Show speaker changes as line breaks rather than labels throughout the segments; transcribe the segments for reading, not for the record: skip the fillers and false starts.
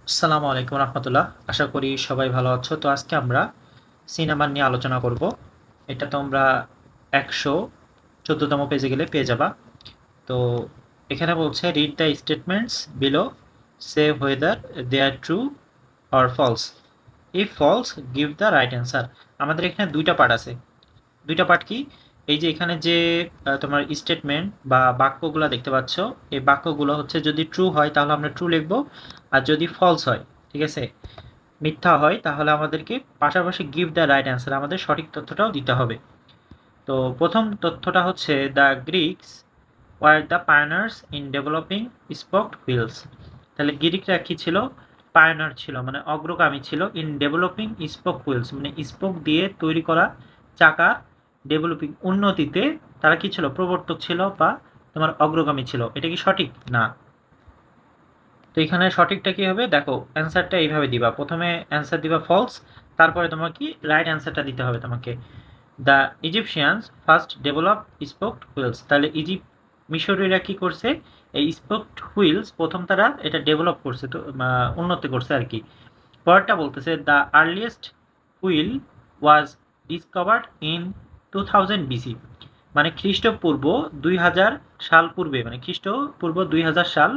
আসসালামু আলাইকুম রহমতুল্লাহ। আশা করি সবাই ভালো আছো। তো আজকে আমরা সি নাম্বার নিয়ে আলোচনা করব। এটা তোমরা 114তম পেজে গেলে পেয়ে যাবা। তো এখানে বলছে read the statements below, say whether they are true or false, if false give the right answer. আমাদের এখানে দুইটা পার্ট আছে। দুইটা পার্ট কি? এই যে এখানে যে তোমার স্টেটমেন্ট বা বাক্যগুলো দেখতে পাচ্ছ, এই বাক্যগুলো হচ্ছে যদি ট্রু হয় তাহলে আমরা ট্রু লিখবো, আর যদি ফলস হয়, ঠিক আছে, মিথ্যা হয়, তাহলে আমাদেরকে পাশাপাশি গিভ দ্য রাইট অ্যান্সার, আমাদের সঠিক তথ্যটাও দিতে হবে। তো প্রথম তথ্যটা হচ্ছে the Greeks were the pioneers in developing spoked wheels. তাহলে গ্রিকরা কি ছিল? পায়োনিয়ার ছিল, মানে অগ্রগামী ছিল। ইন ডেভেলপিং স্পোক হুইলস মানে স্পোক দিয়ে তৈরি করা চাকা, ডেভেলপিং উন্নতিতে তারা কি ছিল? প্রবর্তক ছিল বা তোমার অগ্রগামী ছিল। এটা কি সঠিক? না। তো এখানে সঠিকটা কি হবে? দেখো, অ্যান্সারটা এইভাবে দিবা, প্রথমে অ্যান্সার দিবা ফলস, তারপরে তোমার কি রাইট অ্যান্সারটা দিতে হবে তোমাকে। The Egyptians first develop spoked wheels. তাহলে মিশরীয়রা কি করছে? এই স্পোকড হুইলস প্রথম তারা এটা ডেভেলপ করছে, তো উন্নতি করছে আর কি। পরেরটা বলতেছে the earliest wheel was discovered in 2000 BC, মানে খ্রিস্টপূর্ব 2000 সাল পূর্বে, মানে খ্রিস্টপূর্ব 2000 সাল,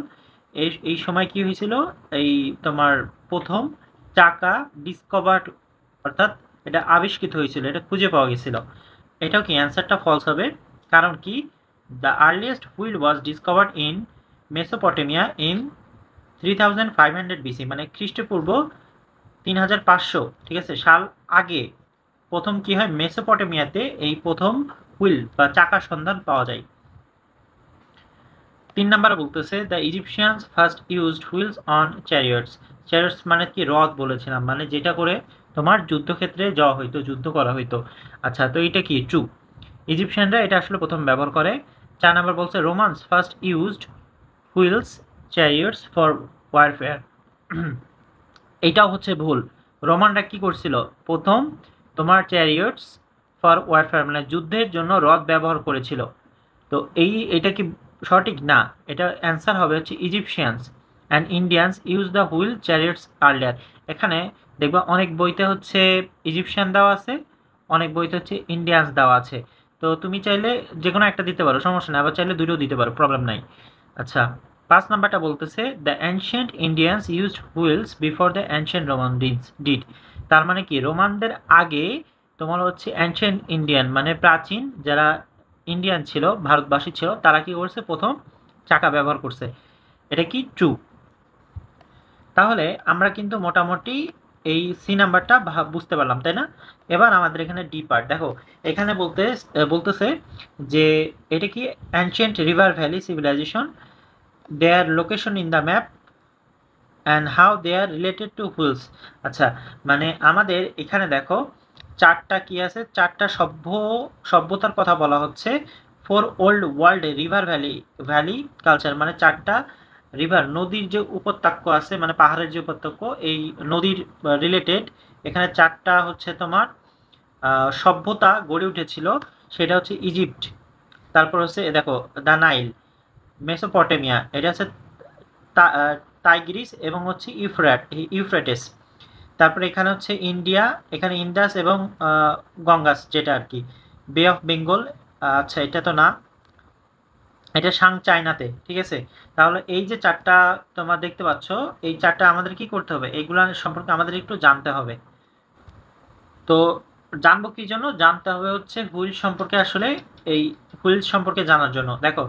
এই সময় কি হয়েছিল? এই তোমার প্রথম চাকা ডিসকভার্ড, অর্থাৎ এটা আবিষ্কৃত হয়েছিল, এটা খুঁজে পাওয়া গেছিল। এটাও কি অ্যান্সারটা ফলস হবে। কারণ কি? The earliest wheel was discovered in Mesopotamia in 3500 BC, মানে খ্রিস্টপূর্ব 3500, ঠিক আছে, সাল আগে প্রথম কি হয়? মেসোপটেমিয়াতে এই প্রথম হুইল বা চাকার সন্ধান পাওয়া যায়। 3 নাম্বার বলতেছে the Egyptians first used wheels on chariots. Chariots মানে কি? রথ বলেছিলাম, মানে যেটা করে তোমার যুদ্ধক্ষেত্রে যাওয়া হইতো, যুদ্ধ করা হইতো। আচ্ছা, তো এটা কি ট্রু? ইজিপশিয়ানরা এটা আসলে প্রথম ব্যবহার করে। 4 নাম্বার বলছে Romans first used wheels chariots for warfare. এইটাও হচ্ছে ভুল। রোমানরা কি করছিল? প্রথম তোমার চ্যারিয়টস ফর ওয়ারফেয়ার মানে যুদ্ধের জন্য রথ ব্যবহার করেছিল। তো এটা কি সঠিক? না। এটা অ্যান্সার হবে হচ্ছে Egyptians and Indians use the wheel chariots earlier. এখানে দেখবা অনেক বইতে হচ্ছে ইজিপশিয়ান দেওয়া আছে, অনেক বইতে হচ্ছে ইন্ডিয়ানস দেওয়া আছে। তো তুমি চাইলে যে কোনো একটা দিতে পারো, সমস্যা নেই, আবার চাইলে দুটোও দিতে পারো, প্রবলেম নাই। আচ্ছা, 5 নাম্বারটা বলতেছে the ancient Indians used wheels before the ancient Roman did. তার মানে কি? রোমানদের আগে তোমার হচ্ছে অ্যানশিয়েন্ট ইন্ডিয়ান মানে প্রাচীন যারা ইন্ডিয়ান ছিল, ভারতবাসী ছিল, তারা কি করছে? প্রথম চাকা ব্যবহার করছে। এটা কি ট্রু? তাহলে আমরা কিন্তু মোটামুটি এই সি নাম্বারটা বুঝতে পারলাম, তাই না? এবার আমাদের এখানে ডি পার্ট দেখো। এখানে বলতেছে যে এটা কি ancient river valley civilization, their location in the map and how they are related to wheels. আচ্ছা, মানে আমাদের এখানে দেখো চারটা কি আছে? চারটা সভ্যতার কথা বলা হচ্ছে। For old world river valley culture, মানে চারটা রিভার নদীর যে উপত্যকা আছে, মানে পাহাড়ের যে উপত্যকা, এই নদীর রিলেটেড এখানে চারটা হচ্ছে তোমার সভ্যতা গড়ে উঠেছিল। সেটা হচ্ছে ইজিপ্ট, তারপর হচ্ছে দেখো দ্য নাইল, মেসোপটেমিয়া, এটা হচ্ছে টাইগ্রিস এবং হচ্ছে ইউফ্রেটিস। তারপরে এখানে হচ্ছে ইন্ডিয়া, এখানে ইন্দাস এবং গঙ্গাস, যেটা আর কি বে অফ বেঙ্গল। আচ্ছা, এটা তো না, এটা চায়নাতে, ঠিক আছে। তাহলে এই যে চারটা তোমরা দেখতে পাচ্ছ, এই চারটা আমাদের কি করতে হবে? এইগুলা সম্পর্কে আমাদের একটু জানতে হবে। তো জানবো কি জন্য? জানতে হবে হচ্ছে হুইল সম্পর্কে, আসলে এই হুইল সম্পর্কে জানার জন্য। দেখো,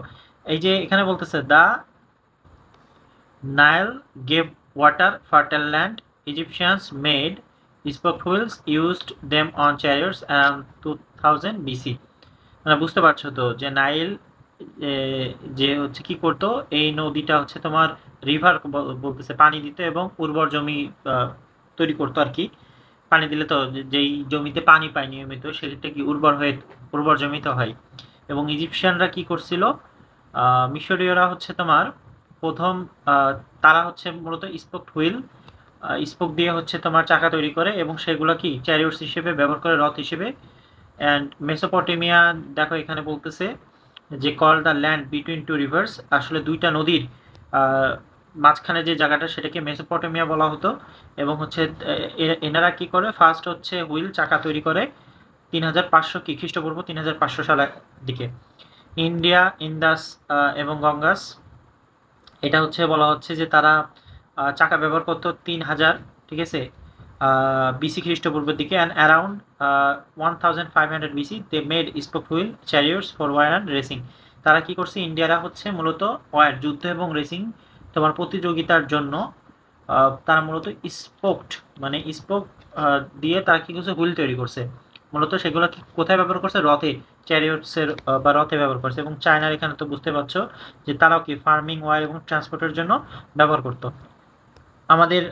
এই যে এখানে বলতেছে the Nile gave water fertile land. Egyptians made spoke wheels, used them on chariots around 2000 BC. মানে বুঝতে পারছো তো যে নাইল যে হচ্ছে কি করতো? এই নদীটা হচ্ছে তোমার রিভার বলতেছে, পানি দিত এবং উর্বর জমি তৈরি করতো আর কি। পানি দিলে তো যেই জমিতে পানি পায় নিয়মিত, সেটা কি উর্বর জমিতে হয়। এবং ইজিপশিয়ানরা কি করছিল? মিশরীয়রা হচ্ছে তোমার প্রথম তারা হচ্ছে মূলত স্পোক দিয়ে হচ্ছে তোমার চাকা তৈরি করে এবং সেগুলো কি চ্যারিয়টস হিসেবে ব্যবহার করে, রথ হিসেবে। অ্যান্ড মেসোপটেমিয়া দেখো এখানে বলতেছে যে call the land between two rivers, আসলে দুইটা নদীর মাঝখানে যে জায়গাটা সেটাকে মেসোপটেমিয়া বলা হতো। এবং হচ্ছে এনারা কি করে, ফার্স্ট হচ্ছে হুইল চাকা তৈরি করে 3500 কি খ্রিস্টপূর্ব 3500 সালের দিকে। ইন্ডিয়া, ইন্দাস এবং গঙ্গাস, এটা হচ্ছে বলা হচ্ছে যে তারা চাকা ব্যবহার করতো 3000, ঠিক আছে, বিসি খ্রিস্টপূর্বের দিকে। And around 1500 BC they made spoke wheel chariots for war and racing. তারা কি করছে, ইন্ডিয়ারা হচ্ছে মূলত ওয়ার যুদ্ধ এবং রেসিং তোমার প্রতিযোগিতার জন্য তারা মূলত স্পোকড মানে স্পোক দিয়ে তারা কি করছে, হুইল তৈরি করছে। মূলত সেগুলো কোথায় ব্যবহার করছে, রথে, চ্যারিয়টসের বা রথে ব্যবহার করছে। এবং চায়নার এখানে তো বুঝতে পারছো যে তারাও কি ফার্মিং, ওয়ার এবং ট্রান্সপোর্টের জন্য ব্যবহার করতো। আমাদের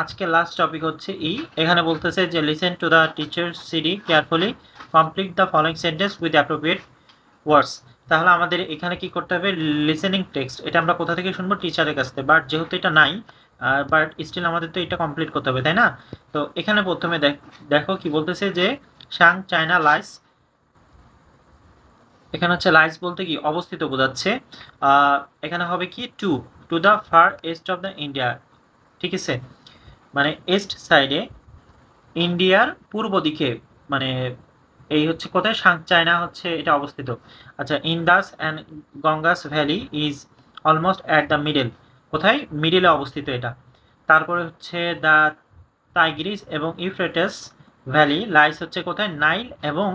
আজকে লাস্ট টপিক হচ্ছে এখানে বলতেছে যে listen to the teacher CD carefully, complete the following sentence with appropriate words. তাহলে আমাদের এখানে কি করতে হবে, লিসেনিং টেক্সট, এটা আমরা কোথা থেকে শুনবো, টিচারের কাছ থেকে। বাট যেহেতু এটা নাই, বাট স্টিল আমাদের তো এটা কমপ্লিট করতে হবে, তাই না? তো এখানে প্রথমে দেখো কি বলতেছে যে শাং চায়না লাইস, এখানে হচ্ছে লাইস বলতে কি অবস্থিত বোঝাচ্ছে। এখানে হবে কি to to the far east of the India, ঠিক আছে, মানে ইস্ট সাইডে, ইন্ডিয়ার পূর্ব দিকে, মানে এই হচ্ছে কোথায়, চায়না হচ্ছে এটা অবস্থিত। আচ্ছা, Indus and Ganges valley is almost at the middle, কোথায়, মিডিলে অবস্থিত এটা। তারপরে হচ্ছে দ্য টাইগ্রিস এবং ইউফ্রেটাস ভ্যালি লাইস হচ্ছে কোথায়, নাইল এবং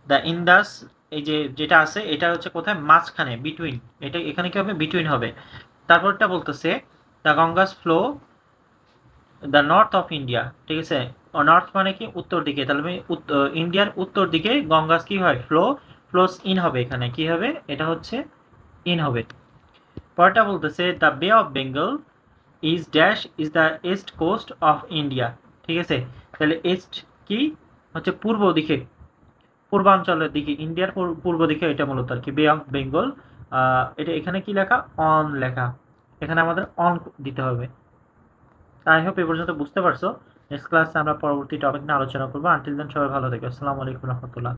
দ্য ইন্দাস, এই যে যেটা আছে এটা হচ্ছে কোথায়, মাঝখানে, বিটুইন, এটা এখানে কি হবে, বিটুইন হবে। তারপরটা বলতেছে the Ganges flow the north of India, ঠিক আছে, নর্থ মানে কি উত্তর দিকে, তাহলে ইন্ডিয়ার উত্তর দিকে গঙ্গাস কি হয়, ফ্লোস ইন হবে, এখানে কি হবে, এটা হচ্ছে ইন হবে। পরেরটা বলতেছে the Bay of Bengal is dash is the east coast of India, ঠিক আছে, তাহলে ইস্ট কি হচ্ছে পূর্ব দিকে, পূর্বাঞ্চলের দিকে, ইন্ডিয়ার পূর্ব দিকে, এটা মূলত আর কি বে অফ বেঙ্গল। এটা এখানে কি লেখা, অন লেখা, এখানে আমাদের অন দিতে হবে। আই হোপ এ পর্যন্ত বুঝতে পারছো। নেক্সট ক্লাসে আমরা পরবর্তী টপিক নিয়ে আলোচনা করবো। আনটিল দেন সবাই ভালো থেকো। আসসালামু আলাইকুম রহমতুল্লাহ।